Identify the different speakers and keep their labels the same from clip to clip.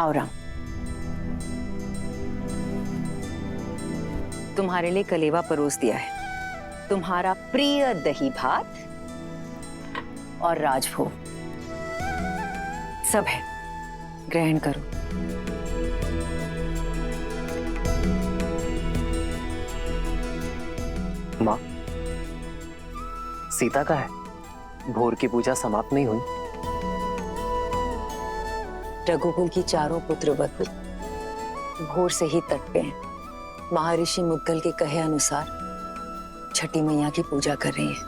Speaker 1: आओ राम, तुम्हारे लिए कलेवा परोस दिया है। तुम्हारा प्रिय दही भात और राजभोग सब है, ग्रहण करो।
Speaker 2: माँ, सीता का है? भोर की पूजा समाप्त नहीं हुई?
Speaker 1: रघुकुल की चारों पुत्र वधु भोर से ही तट पे हैं। महर्षि मुद्गल के कहे अनुसार छठी मैया की पूजा कर रही हैं।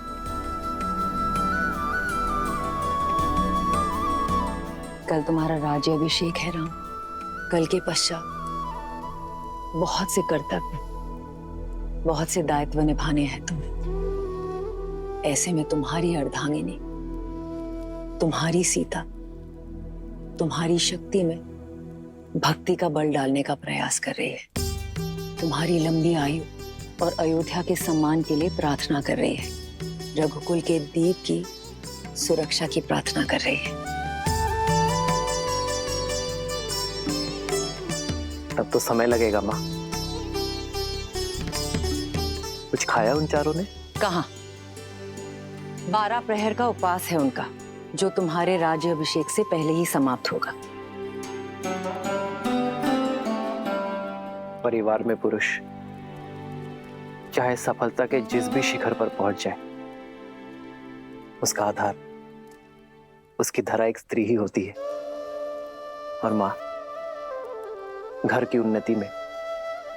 Speaker 1: कल तुम्हारा राज्य अभिषेक है राम। कल के पश्चात बहुत से कर्तव्य, बहुत से दायित्व निभाने हैं तुम्हें। ऐसे में तुम्हारी अर्धांगिनी, तुम्हारी सीता, तुम्हारी शक्ति में भक्ति का बल डालने का प्रयास कर रही है। तुम्हारी लंबी आयु और अयोध्या के सम्मान के लिए प्रार्थना कर रही है। रघुकुल के दीप की सुरक्षा की प्रार्थना कर रही है।
Speaker 2: तब तो समय लगेगा माँ। कुछ खाया उन चारों ने?
Speaker 1: कहाँ? 12 प्रहर का उपवास है उनका, जो तुम्हारे राज्य अभिषेक से पहले ही समाप्त होगा।
Speaker 2: परिवार में पुरुष चाहे सफलता के जिस भी शिखर पर पहुंच जाए, उसका आधार, उसकी धरा एक स्त्री ही होती है। और माँ, घर की उन्नति में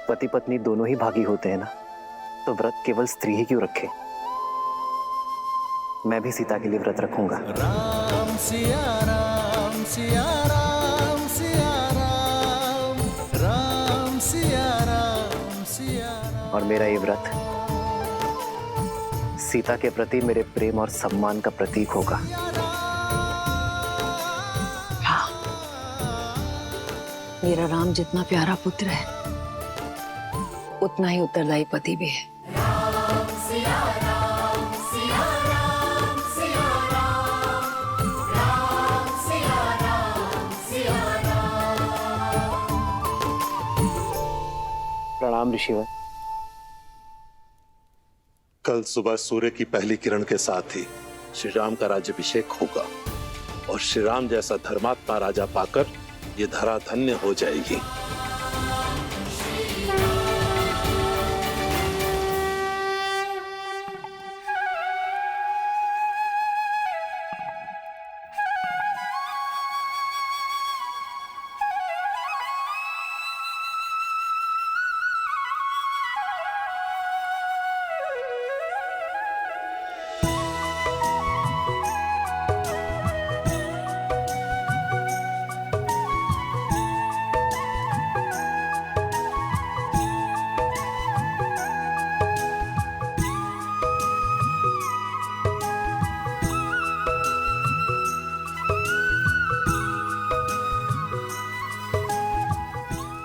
Speaker 2: पति पत्नी दोनों ही भागी होते हैं ना, तो व्रत केवल स्त्री ही क्यों रखे? मैं भी सीता के लिए व्रत रखूंगा।
Speaker 3: राम सिया राम सिया राम सिया राम, राम सिया राम सिया राम।
Speaker 2: और मेरा ये व्रत सीता के प्रति मेरे प्रेम और सम्मान का प्रतीक होगा।
Speaker 1: मेरा राम जितना प्यारा पुत्र है, उतना ही उत्तरदायी पति भी है।
Speaker 3: राम सिया राम सिया राम सिया राम, राम सिया राम सिया राम।
Speaker 2: प्रणाम ऋषिवर।
Speaker 4: कल सुबह सूर्य की पहली किरण के साथ ही श्री राम का राज्याभिषेक होगा और श्री राम जैसा धर्मात्मा राजा पाकर ये धरा धन्य हो जाएगी।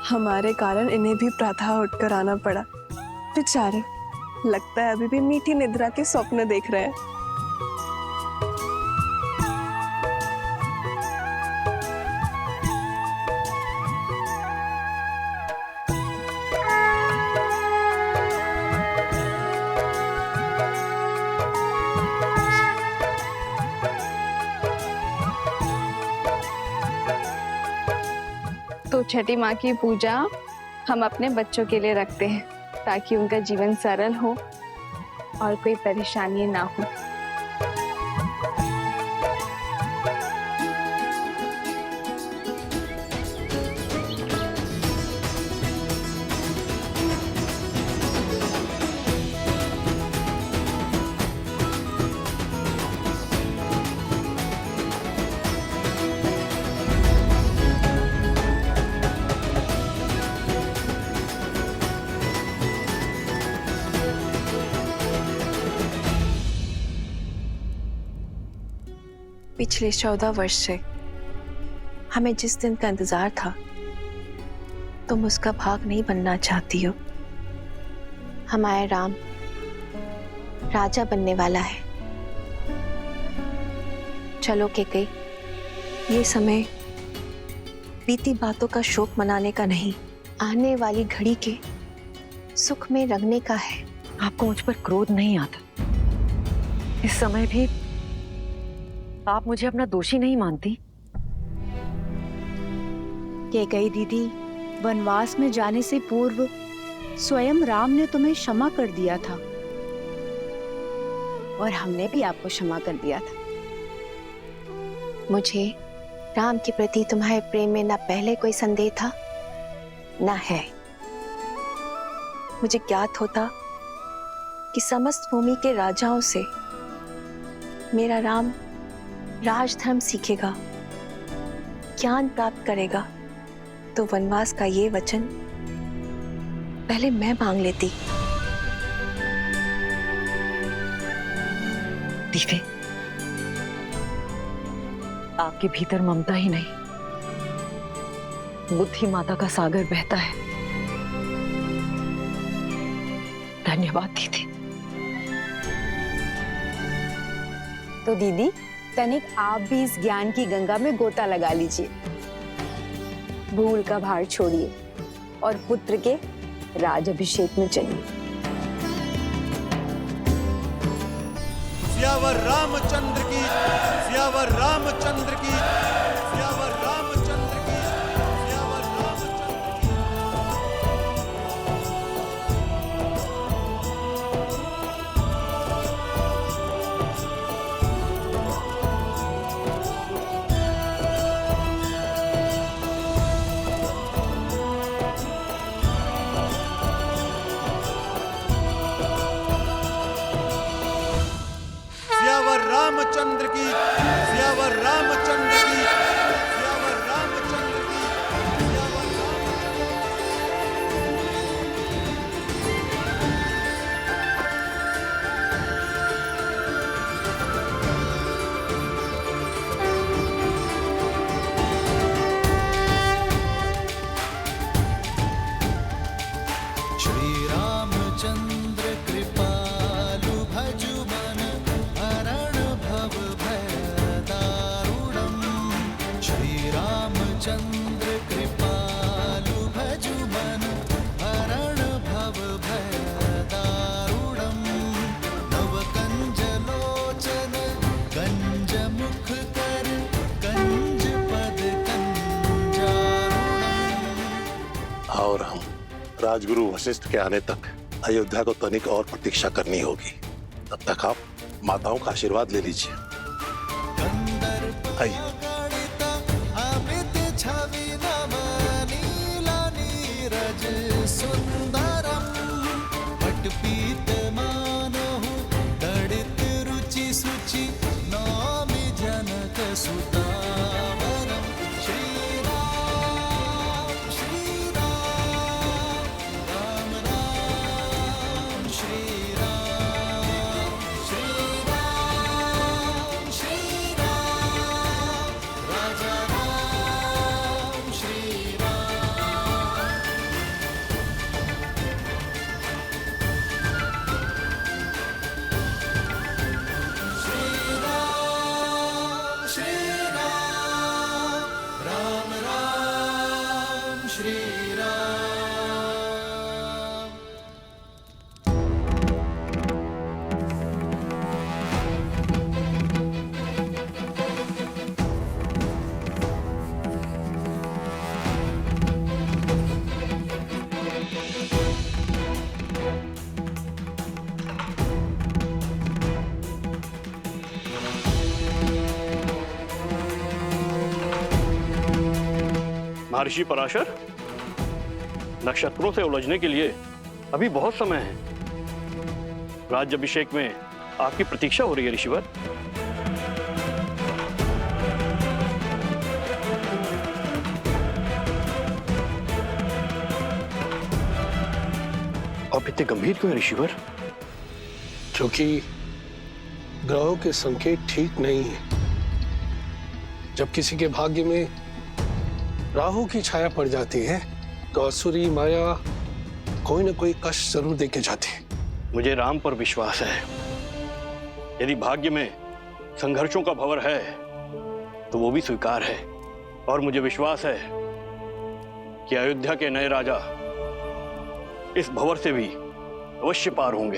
Speaker 5: हमारे कारण इन्हें भी प्रातः उठकर आना पड़ा। बेचारे, लगता है अभी भी मीठी निद्रा के स्वप्न देख रहे हैं।
Speaker 6: तो छठी माँ की पूजा हम अपने बच्चों के लिए रखते हैं, ताकि उनका जीवन सरल हो और कोई परेशानी ना हो।
Speaker 5: पिछले 14 वर्ष से हमें जिस दिन का इंतजार था, तुम उसका भाग नहीं बनना चाहती हो। हमारा राम राजा बनने वाला है। चलो के कई, ये समय बीती बातों का शोक मनाने का नहीं, आने वाली घड़ी के सुख में रंगने का है।
Speaker 1: आपको मुझ पर क्रोध नहीं आता? इस समय भी आप मुझे अपना दोषी नहीं मानती?
Speaker 7: कैकेयी दीदी, वनवास में जाने से पूर्व स्वयं राम ने तुम्हें क्षमा कर दिया था और हमने भी आपको क्षमा कर दिया था।
Speaker 5: मुझे राम के प्रति तुम्हारे प्रेम में न पहले कोई संदेह था न है। मुझे ज्ञात होता कि समस्त भूमि के राजाओं से मेरा राम राजधर्म सीखेगा, ज्ञान प्राप्त करेगा, तो वनवास का ये वचन पहले मैं मांग लेती।
Speaker 1: दीदी, आपके भीतर ममता ही नहीं, बुद्धि माता का सागर बहता है। धन्यवाद दीदी।
Speaker 7: तो दीदी, तनिक आप भी इस ज्ञान की गंगा में गोता लगा लीजिए। भूल का भार छोड़िए और पुत्र के राजाभिषेक में चलिए।
Speaker 8: सियावर रामचंद्र की, सियावर रामचंद्र की, सियावर रामचंद्र की, सियावर रामचंद्र की। सियावर रामचंद्र की, सियावर रामचंद्र की, सियावर रामचंद्र की, सियावर
Speaker 3: श्री रामचंद्र कृपालु भजु मन हरण भव भय दारुणम्। श्री रामचंद्र कृपालु भजु मन हरण भव भय दारुणम्। नव कंज लोचन कंज मुख कर कंज पद कंजारुणम्।
Speaker 4: और हम राजगुरु वशिष्ठ के आने तक अयोध्या को तनिक और प्रतीक्षा करनी होगी। तब तक आप माताओं का आशीर्वाद ले लीजिए। आइए।
Speaker 3: अमित छवि नव नीला नीरज सुंदरम। पटपीत मानहु दड़ित रुचि सुचि नौमि जनक सुतावरम। श्री राम राम राम श्री राम राजा राम श्री राम। श्री राम राम राम श्री राम।
Speaker 9: महर्षि पराशर, नक्षत्रों से उलझने के लिए अभी बहुत समय है। राज्याभिषेक में आपकी प्रतीक्षा हो रही है ऋषिवर। आप इतने गंभीर क्यों हैं ऋषिवर?
Speaker 10: क्योंकि ग्रहों के संकेत ठीक नहीं है। जब किसी के भाग्य में राहु की छाया पड़ जाती है तो असुरी माया कोई ना कोई कष्ट जरूर देके जाती है।
Speaker 9: मुझे राम पर विश्वास है। यदि भाग्य में संघर्षों का भंवर है तो वो भी स्वीकार है। और मुझे विश्वास है कि अयोध्या के नए राजा इस भंवर से भी अवश्य पार होंगे।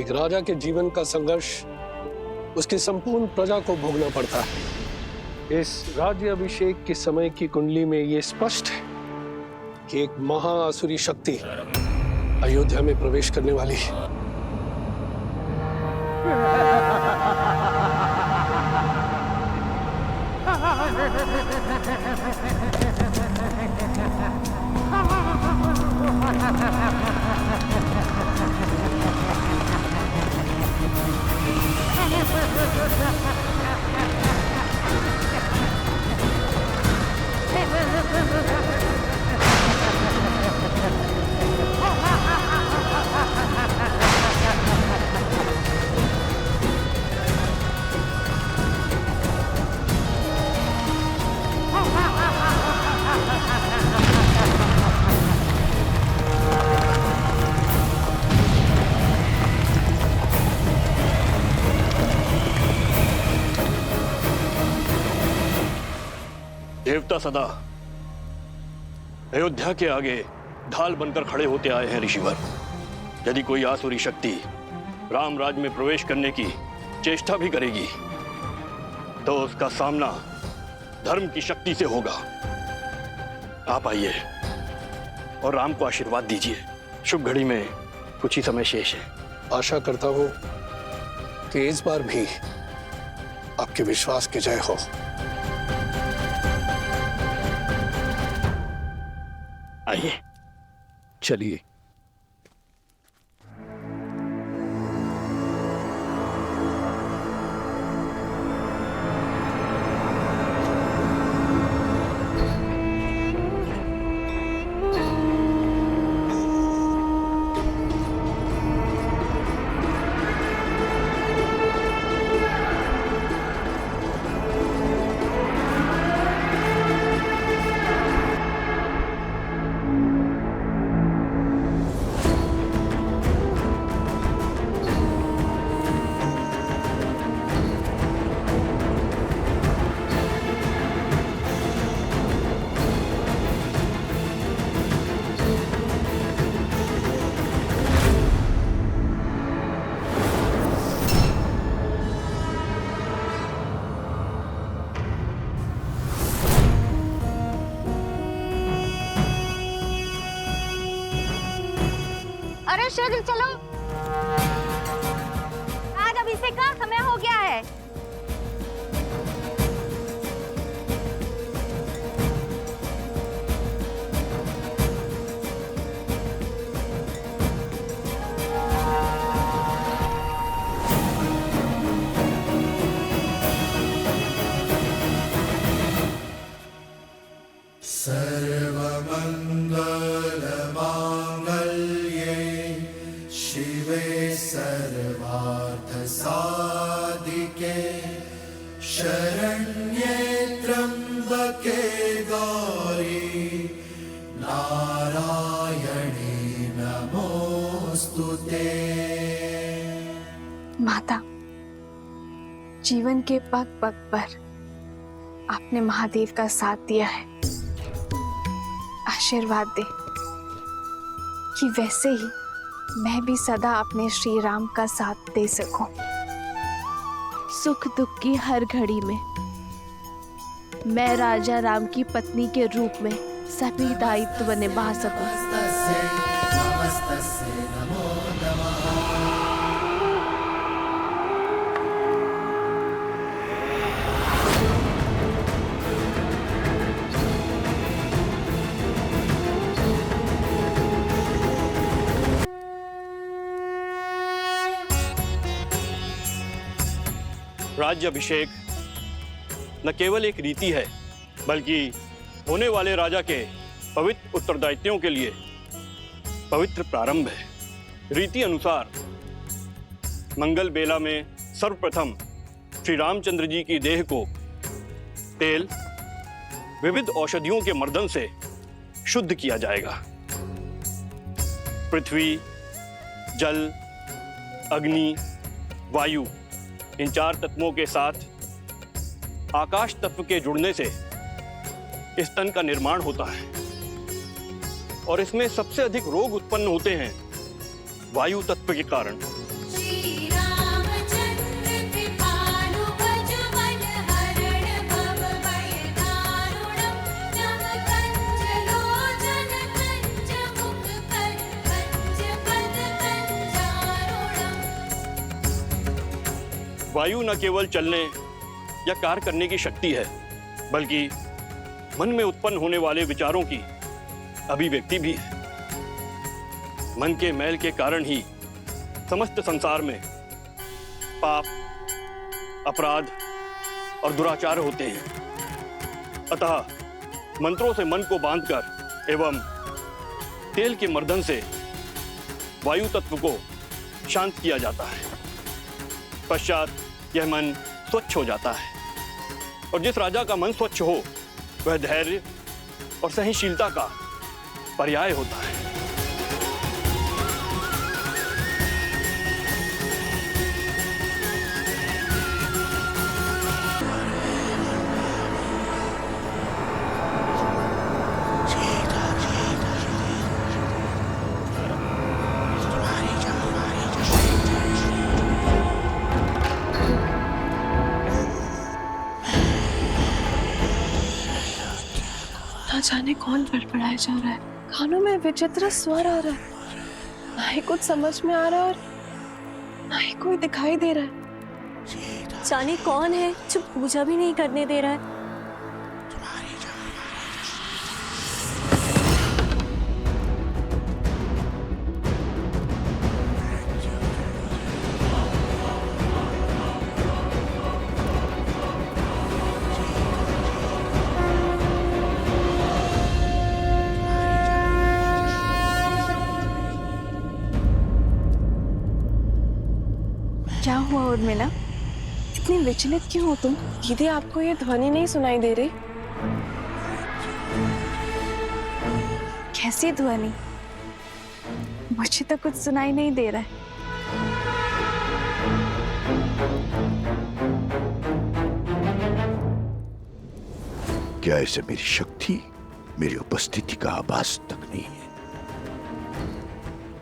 Speaker 10: एक राजा के जीवन का संघर्ष उसकी संपूर्ण प्रजा को भोगना पड़ता है। इस राज्य अभिषेक के समय की कुंडली में यह स्पष्ट है कि एक महाआसुरी शक्ति अयोध्या में प्रवेश करने वाली है।
Speaker 9: देवता सदा अयोध्या के आगे ढाल बनकर खड़े होते आए हैं ऋषिवर। यदि कोई आसुरी शक्ति राम राज में प्रवेश करने की चेष्टा भी करेगी तो उसका सामना धर्म की शक्ति से होगा। आप आइए और राम को आशीर्वाद दीजिए। शुभ घड़ी में कुछ ही समय शेष है।
Speaker 10: आशा करता हूं कि इस बार भी आपके विश्वास की जय हो।
Speaker 9: आइए
Speaker 10: चलिए।
Speaker 11: अरे शीघ्र चलो, आज अभिषेक का समय हो गया है।
Speaker 3: सर्वमंगलमांगल्ये शिवे सर्वार्थसाधिके शरण्ये त्र्यंबके गौरी नारायणे नमोस्तुते।
Speaker 5: माता, जीवन के पग पग पर आपने महादेव का साथ दिया है। आशीर्वाद दे कि वैसे ही मैं भी सदा अपने श्री राम का साथ दे सकूं।
Speaker 12: सुख दुख की हर घड़ी में मैं राजा राम की पत्नी के रूप में सभी दायित्व निभा सकूं।
Speaker 3: नमस्तस्यै नमो नमः।
Speaker 9: राज्याभिषेक न केवल एक रीति है बल्कि होने वाले राजा के पवित्र उत्तरदायित्वों के लिए पवित्र प्रारंभ है। रीति अनुसार मंगल बेला में सर्वप्रथम श्री रामचंद्र जी की देह को तेल विविध औषधियों के मर्दन से शुद्ध किया जाएगा। पृथ्वी, जल, अग्नि, वायु इन चार तत्वों के साथ आकाश तत्व के जुड़ने से इस तन का निर्माण होता है। और इसमें सबसे अधिक रोग उत्पन्न होते हैं वायु तत्व के कारण। वायु न केवल चलने या कार्य करने की शक्ति है, बल्कि मन में उत्पन्न होने वाले विचारों की अभिव्यक्ति भी है। मन के मैल के कारण ही समस्त संसार में पाप, अपराध और दुराचार होते हैं। अतः मंत्रों से मन को बांधकर एवं तेल के मर्दन से वायु तत्व को शांत किया जाता है। पश्चात यह मन स्वच्छ हो जाता है, और जिस राजा का मन स्वच्छ हो वह धैर्य और सहनशीलता का पर्याय होता है।
Speaker 5: ना जाने कौन बड़बड़ाया जा रहा है, कानों में विचित्र स्वर आ रहा है, ना ही कुछ समझ में आ रहा है और ना ही कोई दिखाई दे रहा है।
Speaker 11: जाने कौन है जो पूजा भी नहीं करने दे रहा है।
Speaker 5: क्या हुआ उर्मिला, इतनी विचलित क्यों हो तुम? दीदी, आपको ये ध्वनि नहीं सुनाई दे रही? कैसी ध्वनि? मुझे तो कुछ सुनाई नहीं दे रहा है।
Speaker 13: क्या ऐसे मेरी शक्ति, मेरी उपस्थिति का आभास तक नहीं है?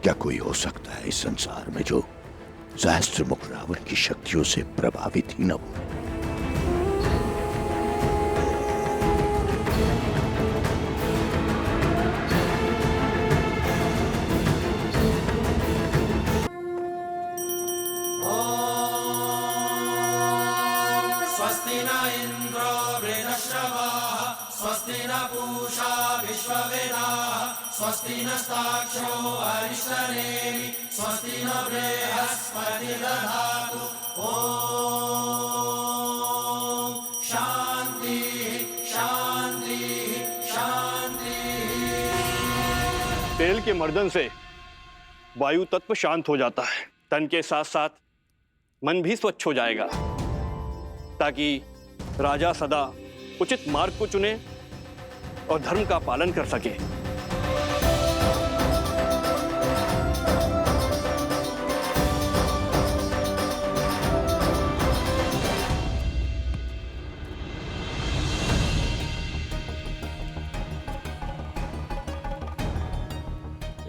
Speaker 13: क्या कोई हो सकता है इस संसार में जो सहस्त्रमुख रावण की शक्तियों से प्रभावित ही न हो?
Speaker 3: स्वस्ति न इंद्रो वृद्धश्रवाः स्वस्ति न पूषा विश्ववेदाः स्वस्ति नस्ताक्षो अरिष्टनेमि स्वस्ति न बृहस्पति दधातु। ओम शांति शांति शांति।
Speaker 9: तेल के मर्दन से वायु तत्व शांत हो जाता है। तन के साथ साथ मन भी स्वच्छ हो जाएगा, ताकि राजा सदा उचित मार्ग को चुने और धर्म का पालन कर सके।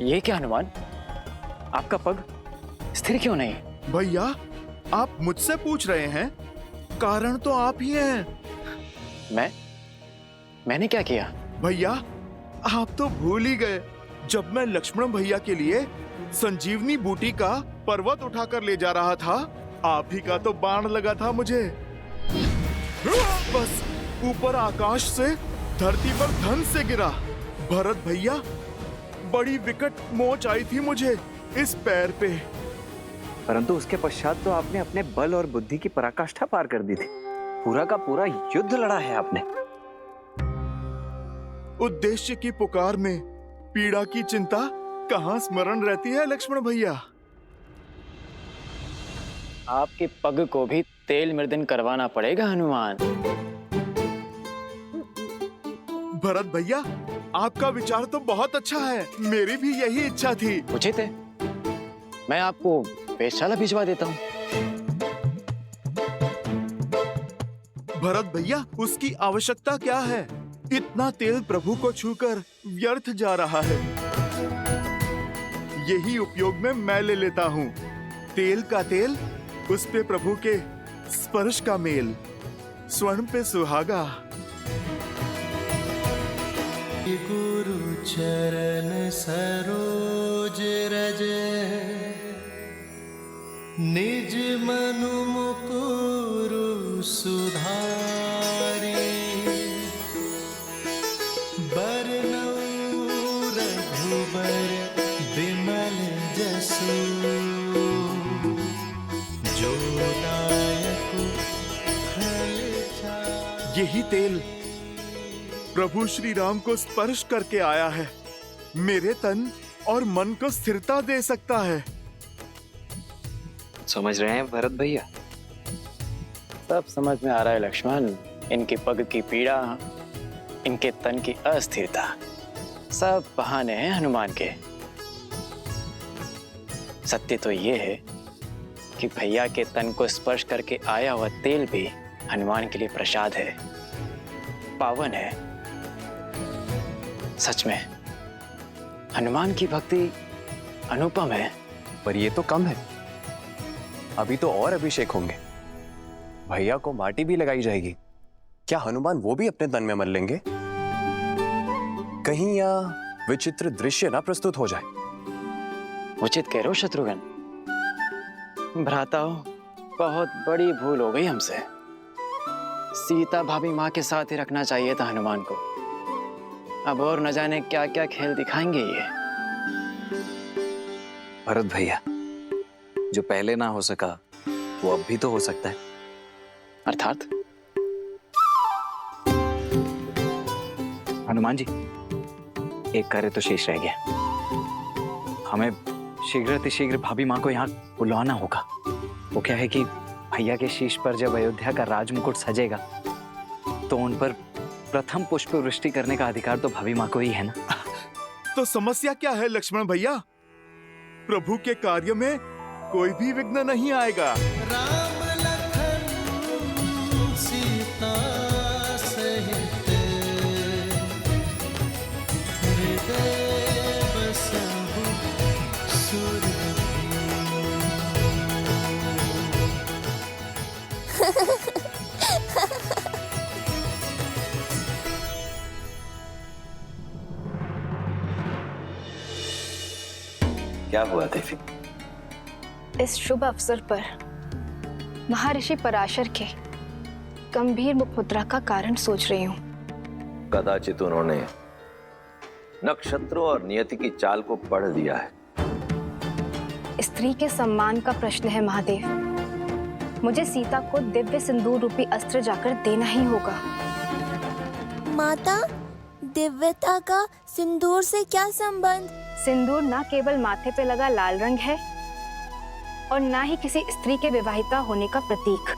Speaker 2: ये क्या हनुमान, आपका पग स्थिर क्यों नहीं?
Speaker 14: भैया, आप मुझसे पूछ रहे हैं? कारण तो आप ही हैं।
Speaker 2: मैंने क्या किया?
Speaker 14: भैया, आप तो भूल ही गए, जब मैं लक्ष्मण भैया के लिए संजीवनी बूटी का पर्वत उठाकर ले जा रहा था, आप ही का तो बाण लगा था मुझे। बस ऊपर आकाश से धरती पर धन से गिरा। भरत भैया, बड़ी विकट मोच आई थी मुझे इस पैर पे।
Speaker 2: परंतु उसके पश्चात तो आपने अपने बल और बुद्धि की पराकाष्ठा पार कर दी थी। पूरा का पूरा युद्ध लड़ा है आपने।
Speaker 14: उद्देश्य की पुकार में पीड़ा की चिंता कहाँ स्मरण रहती है लक्ष्मण भैया?
Speaker 2: आपके पग को भी तेल मर्दन करवाना पड़ेगा हनुमान।
Speaker 14: भरत भैया, आपका विचार तो बहुत अच्छा है, मेरी भी यही इच्छा थी।
Speaker 2: उचित है, मैं आपको वेधशाला भिजवा देता हूँ।
Speaker 14: भरत भैया, उसकी आवश्यकता क्या है? इतना तेल प्रभु को छूकर व्यर्थ जा रहा है। यही उपयोग में मैं ले लेता हूँ। तेल का तेल, उस पे प्रभु के स्पर्श का मेल, स्वर्ण पे सुहागा।
Speaker 3: गुरु चरण सरोज रज, निज मनु मुकुरु सुधारी। बरनउँ रघुबर बिमल जसु, जो दायक फल चारि।
Speaker 14: यही तेल प्रभु श्री राम को स्पर्श करके आया है, मेरे तन और मन को स्थिरता दे सकता है।
Speaker 2: समझ रहे हैं भरत भैया? सब समझ में आ रहा है लक्ष्मण। इनकी पग की पीड़ा, इनके तन की अस्थिरता, सब बहाने हैं हनुमान के। सत्य तो ये है कि भैया के तन को स्पर्श करके आया हुआ तेल भी हनुमान के लिए प्रसाद है, पावन है। सच में हनुमान की भक्ति अनुपम है।
Speaker 15: पर ये तो कम है, अभी तो और अभिषेक होंगे। भैया को माटी भी लगाई जाएगी। क्या हनुमान वो भी अपने तन में मल लेंगे? कहीं या विचित्र दृश्य ना प्रस्तुत हो जाए।
Speaker 2: उचित कह रहे हो शत्रुघ्न। भ्राताओं, बहुत बड़ी भूल हो गई हमसे। सीता भाभी माँ के साथ ही रखना चाहिए था हनुमान को। अब और न जाने क्या क्या खेल दिखाएंगे ये।
Speaker 16: भरत भैया, जो पहले ना हो सका वो अब भी तो हो सकता है।
Speaker 2: अर्थात?
Speaker 16: हनुमान जी, एक कार्य तो शेष रह गया। हमें शीघ्र भाभी माँ को यहाँ बुलवाना होगा। वो क्या है कि भैया के शीश पर जब अयोध्या का राजमुकुट सजेगा तो उन पर प्रथम पुष्प वृष्टि करने का अधिकार तो भाभी माँ को ही है ना।
Speaker 14: तो समस्या क्या है लक्ष्मण भैया? प्रभु के कार्य में कोई भी विघ्न नहीं आएगा।
Speaker 3: राम लखन सीता सहित, हृदय बसहु सुरभूमि।
Speaker 16: क्या हुआ देवी?
Speaker 6: इस शुभ अवसर पर महर्षि पराशर के गंभीर मुखमुद्रा का कारण सोच रही हूँ।
Speaker 17: कदाचित उन्होंने नक्षत्रों और नियति की चाल को पढ़ लिया है।
Speaker 6: स्त्री के सम्मान का प्रश्न है महादेव। मुझे सीता को दिव्य सिंदूर रूपी अस्त्र जाकर देना ही होगा।
Speaker 11: माता, दिव्यता का सिंदूर से क्या संबंध?
Speaker 6: सिंदूर न केवल माथे पे लगा लाल रंग है और न ही किसी स्त्री के विवाहिता होने का प्रतीक।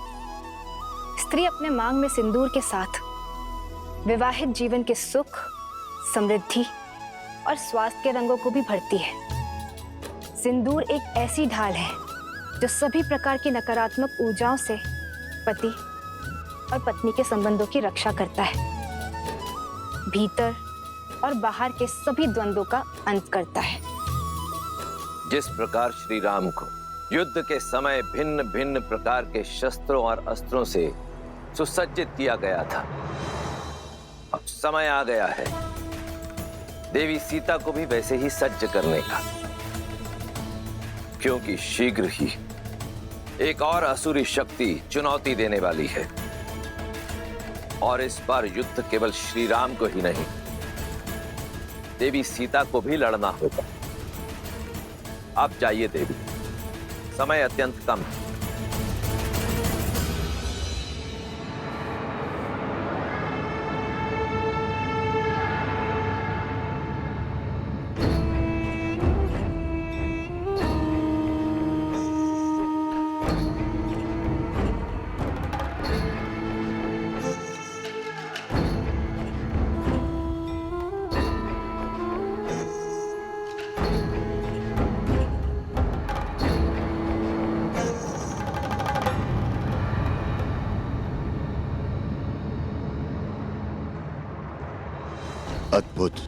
Speaker 6: स्त्री अपने मांग में सिंदूर के साथ विवाहित जीवन के सुख, समृद्धि और स्वास्थ्य के रंगों को भी भरती है। सिंदूर एक ऐसी ढाल है जो सभी प्रकार की नकारात्मक ऊर्जाओं से पति और पत्नी के संबंधों की रक्षा करता है, भीतर और बाहर के सभी द्वंद्वों का अंत करता है।
Speaker 17: जिस प्रकार श्री राम को युद्ध के समय भिन्न भिन्न प्रकार के शस्त्रों और अस्त्रों से सुसज्जित किया गया था, अब समय आ गया है देवी सीता को भी वैसे ही सज्ज करने का, क्योंकि शीघ्र ही एक और असुरी शक्ति चुनौती देने वाली है। और इस बार युद्ध केवल श्री राम को ही नहीं, देवी सीता को भी लड़ना होगा। आप जाइए देवी, समय अत्यंत कम है।
Speaker 13: अद्भुत,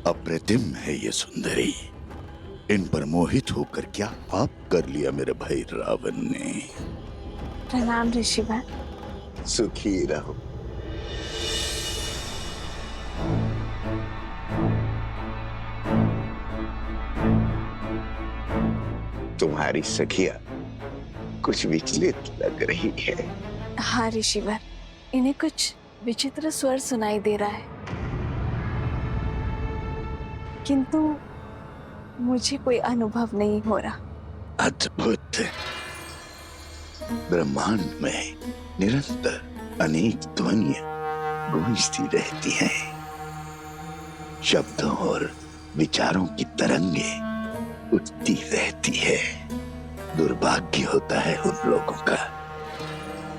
Speaker 13: अप्रतिम है ये सुंदरी। इन पर मोहित होकर क्या पाप कर लिया मेरे भाई रावण ने?
Speaker 5: प्रणाम ऋषिवर।
Speaker 13: सुखी रहो। तुम्हारी सखिया कुछ विचलित लग रही है।
Speaker 5: हाँ ऋषिवर, इन्हें कुछ विचित्र स्वर सुनाई दे रहा है, किंतु मुझे कोई अनुभव नहीं हो रहा।
Speaker 13: अद्भुत। ब्रह्मांड में निरंतर अनेक ध्वनियां गूंजती रहती हैं। शब्दों और विचारों की तरंगे उठती रहती है। दुर्भाग्य होता है उन लोगों का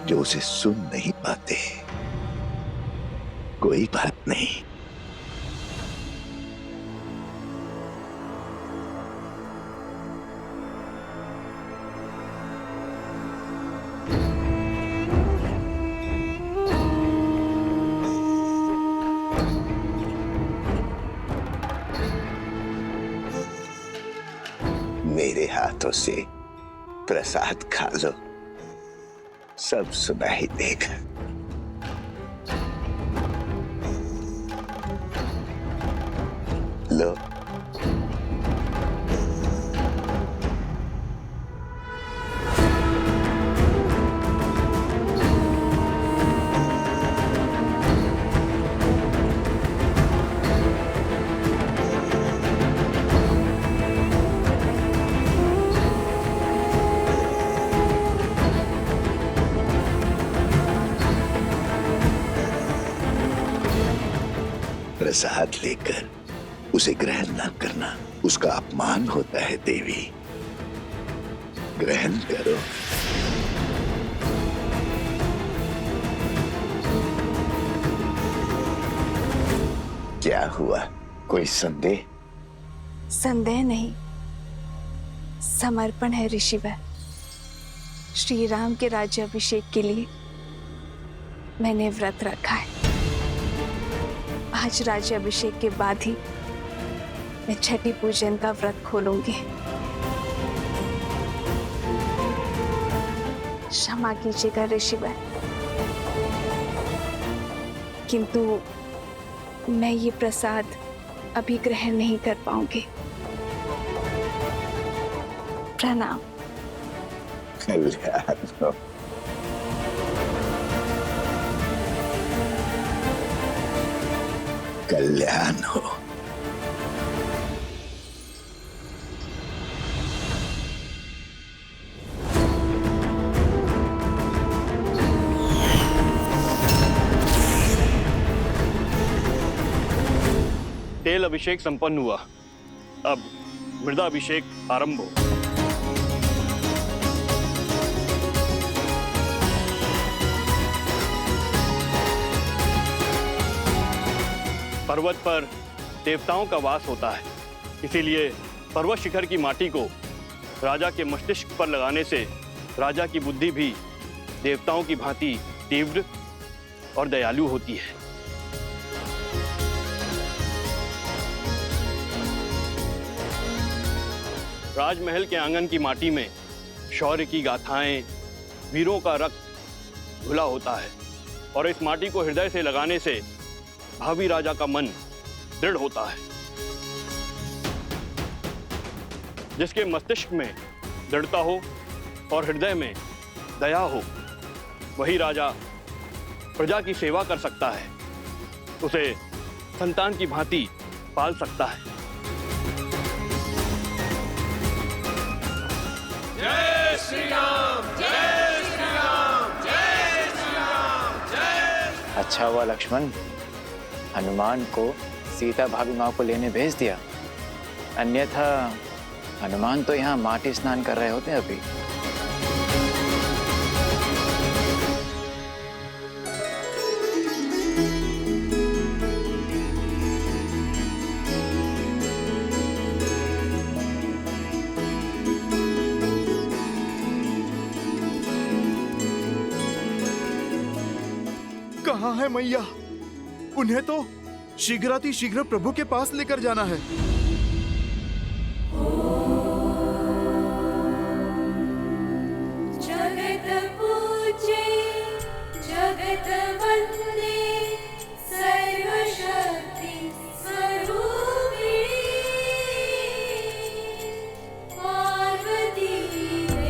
Speaker 13: जो उसे सुन नहीं पाते। कोई बात नहीं, मेरे हाथों से प्रसाद खा लो, सब सुनाई देगा। लो। प्रसाद लेकर उसे ग्रहण न करना उसका अपमान होता है देवी। ग्रहण करो। क्या हुआ, कोई संदेह?
Speaker 5: संदेह नहीं, समर्पण है ऋषिवर। श्री राम के राज्याभिषेक के लिए मैंने व्रत रखा है। आज राज्याभिषेक के बाद ही मैं छठी पूजन का व्रत खोलूंगी। क्षमा कीजिएगा ऋषिवर, किंतु मैं ये प्रसाद अभी ग्रहण नहीं कर पाऊंगी। प्रणाम।
Speaker 13: कल्याण हो। कल्याण हो।
Speaker 9: तेल अभिषेक संपन्न हुआ, अब मृदाभिषेक आरंभ हो। पर्वत पर देवताओं का वास होता है, इसीलिए पर्वत शिखर की माटी को राजा के मस्तिष्क पर लगाने से राजा की बुद्धि भी देवताओं की भांति तीव्र और दयालु होती है। राजमहल के आंगन की माटी में शौर्य की गाथाएं, वीरों का रक्त घुला होता है और इस माटी को हृदय से लगाने से भावी राजा का मन दृढ़ होता है। जिसके मस्तिष्क में दृढ़ता हो और हृदय में दया हो, वही राजा प्रजा की सेवा कर सकता है, उसे संतान की भांति पाल सकता है।
Speaker 3: जय श्री राम, जय श्री राम, जय श्री राम, जय।
Speaker 16: अच्छा हुआ लक्ष्मण, हनुमान को सीता भाभी माँ को लेने भेज दिया, अन्यथा हनुमान तो यहाँ माटी स्नान कर रहे होते अभी।
Speaker 14: कहाँ है मैया? उन्हें तो शीघ्रातिशीघ्र प्रभु के पास लेकर जाना है।
Speaker 11: भारत वन्दे सर्वशक्ति स्वरूपिणी पार्वती देवी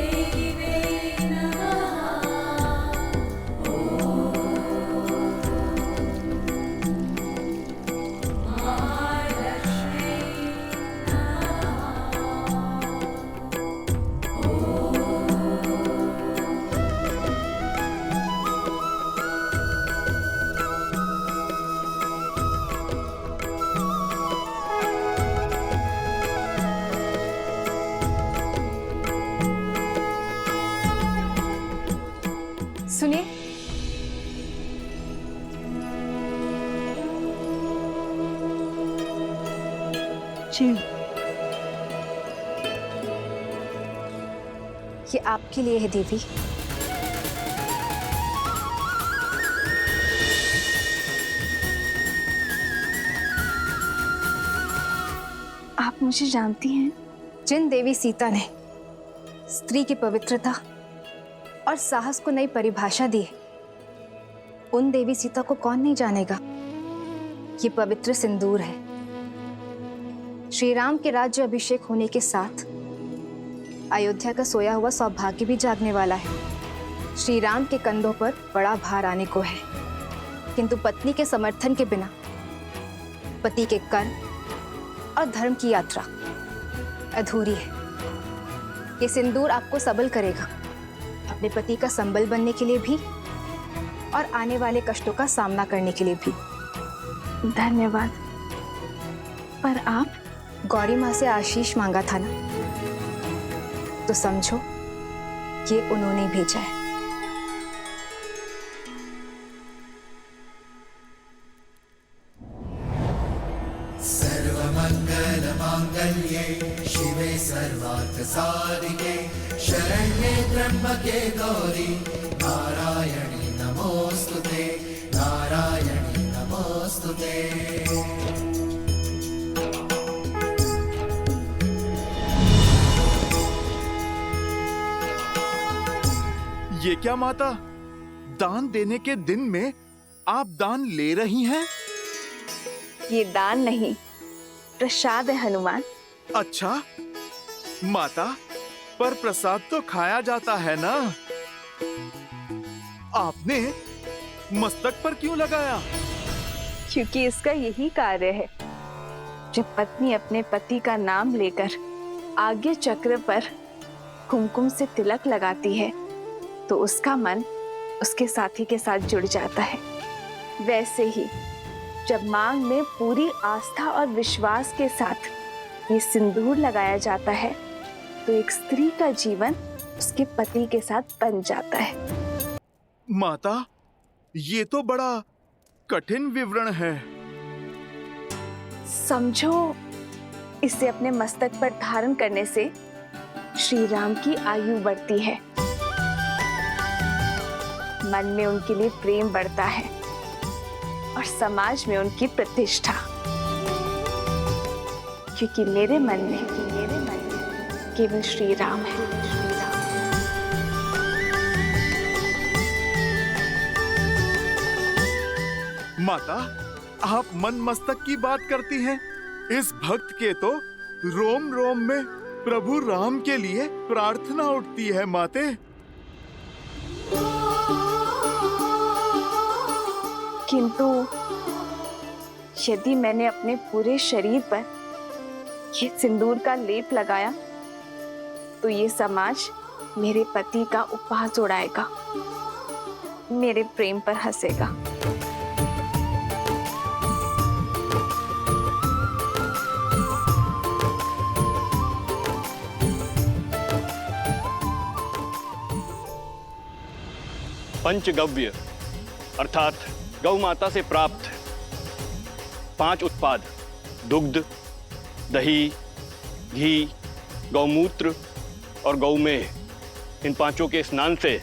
Speaker 6: सुनिए,
Speaker 7: जी
Speaker 6: ये आपके लिए है देवी।
Speaker 12: आप मुझे जानती हैं?
Speaker 6: जिन देवी सीता ने स्त्री की पवित्रता और साहस को नई परिभाषा दी, उन देवी सीता को कौन नहीं जानेगा। ये पवित्र सिंदूर है। श्री राम के राज्य अभिषेक होने के साथ अयोध्या का सोया हुआ सौभाग्य भी जागने वाला है। श्री राम के कंधों पर बड़ा भार आने को है, किंतु पत्नी के समर्थन के बिना पति के कर्म और धर्म की यात्रा अधूरी है। ये सिंदूर आपको सबल करेगा, अपने पति का संबल बनने के लिए भी और आने वाले कष्टों का सामना करने के लिए भी।
Speaker 12: धन्यवाद। पर आप
Speaker 6: गौरी माँ से आशीष मांगा था ना, तो समझो ये उन्होंने भेजा है।
Speaker 18: सर्वमंगल मांगल्ये शिवे सर्वार्थ साधिके शरण्ये त्र्यंबके गौरी नारायणी नमोस्तुते नारायणी नमोस्तुते।
Speaker 14: ये क्या माता, दान देने के दिन में आप दान ले रही हैं?
Speaker 12: ये दान नहीं, प्रसाद है हनुमान।
Speaker 14: अच्छा माता, पर प्रसाद तो खाया जाता है ना। आपने मस्तक पर क्यों लगाया?
Speaker 12: क्योंकि इसका यही कार्य है। जब पत्नी अपने पति का नाम लेकर आगे चक्र पर कुमकुम से तिलक लगाती है, तो उसका मन उसके साथी के साथ जुड़ जाता है। वैसे ही जब मांग में पूरी आस्था और विश्वास के साथ ये सिंदूर लगाया जाता है, तो एक स्त्री का जीवन उसके पति के साथ बन जाता है।
Speaker 14: माता, ये तो बड़ा कठिन विवरण है।
Speaker 12: समझो, इसे अपने मस्तक पर धारण करने से श्री राम की आयु बढ़ती है, मन में उनके लिए प्रेम बढ़ता है और समाज में उनकी प्रतिष्ठा। क्योंकि मेरे मन में केवल श्री राम है।
Speaker 14: माता, आप मन मस्तक की बात करती हैं। इस भक्त के तो रोम रोम में प्रभु राम के लिए प्रार्थना उठती है माते।
Speaker 12: किंतु यदि मैंने अपने पूरे शरीर पर ये सिंदूर का लेप लगाया, तो ये समाज मेरे पति का उपहास उड़ाएगा, मेरे प्रेम पर हंसेगा।
Speaker 9: पंचगव्य अर्थात गौ माता से प्राप्त 5 उत्पाद, दुग्ध, दही, घी, गौमूत्र और गौमेह, इन 5 के स्नान से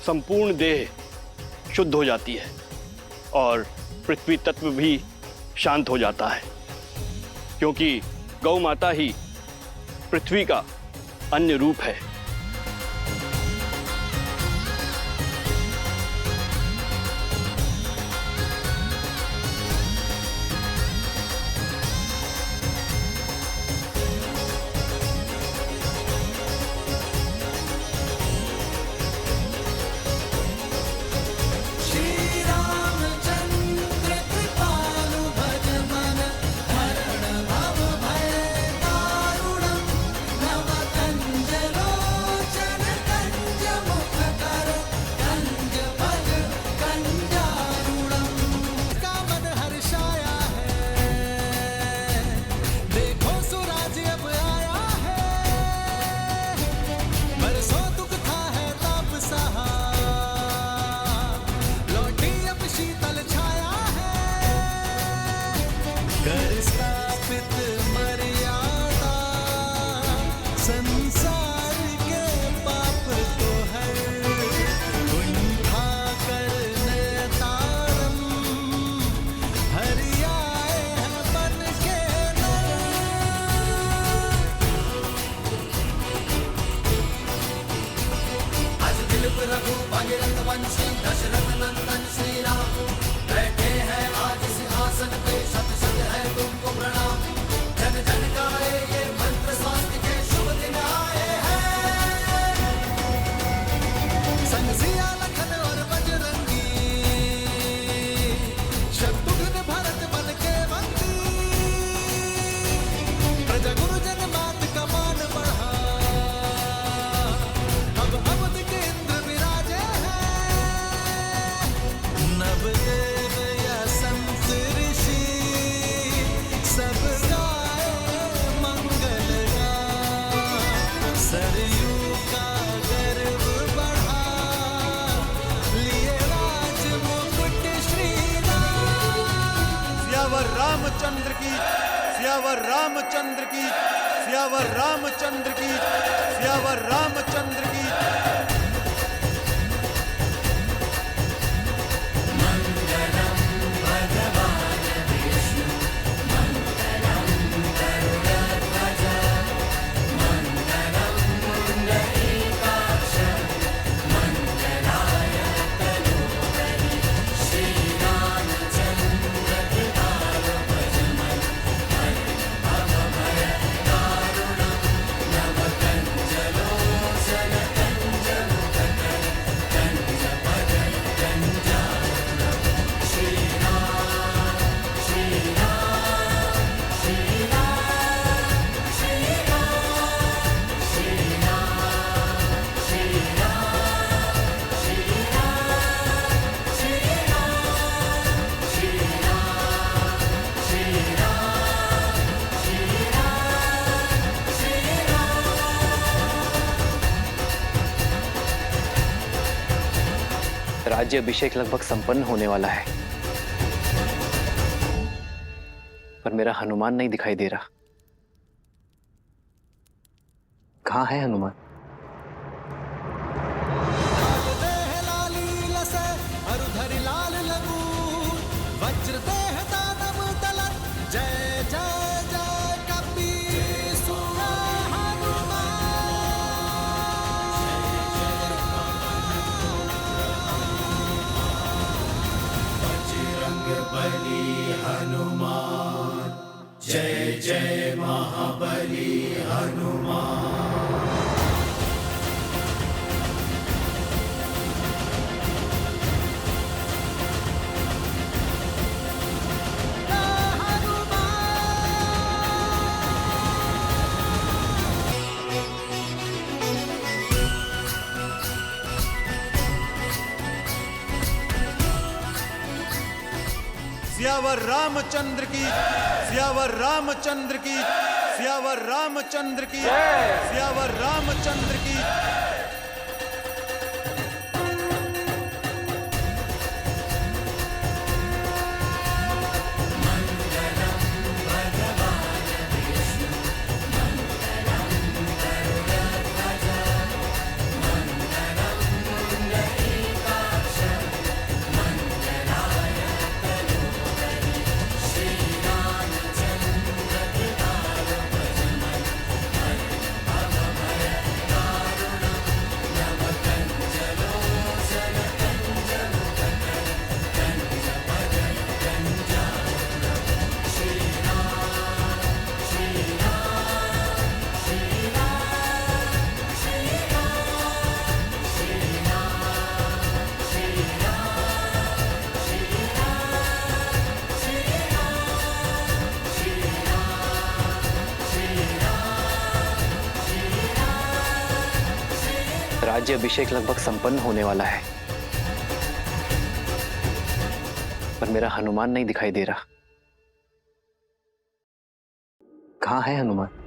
Speaker 9: संपूर्ण देह शुद्ध हो जाती है और पृथ्वी तत्व भी शांत हो जाता है, क्योंकि गौ माता ही पृथ्वी का अन्य रूप है।
Speaker 18: भगीरथ वंशी दशरथ नंदन श्री राम बैठे हैं आज सिंहासन पे शत शत है तुमको प्रणाम जन जन गाए ये मंत्र स्वास्थ्य के शुभ दिन आए हैं संग सिया लखन और बजरंगी शत्रुघ्न भरत बन के बंदी प्रजा गुरुजन बात का मान बढ़ा अब अवध के इंद्र विराजे हैं नवदेव या संत ऋषि सब गाए मंगल गान सरयू का गर्व बढ़ा लिए राज मुकुट श्री राम
Speaker 8: सियावर रामचंद्र की सियावर रामचंद्र की सियावर रामचंद्र की सियावर रामचंद्र की
Speaker 2: राज्य अभिषेक लगभग संपन्न होने वाला है, पर मेरा हनुमान नहीं दिखाई दे रहा। कहाँ है हनुमान?
Speaker 18: अरुधरि लाल लगू वज्र देह दानव तलत जय जय जय कपीसुर बजरंग बली हनुमान जय जय महाबली हनुमान
Speaker 8: सियावर रामचंद्र की सियावर रामचंद्र की सियावर रामचंद्र की सियावर रामचंद्र की
Speaker 2: राज्य अभिषेक लगभग संपन्न होने वाला है, पर मेरा हनुमान नहीं दिखाई दे रहा। कहाँ है हनुमान?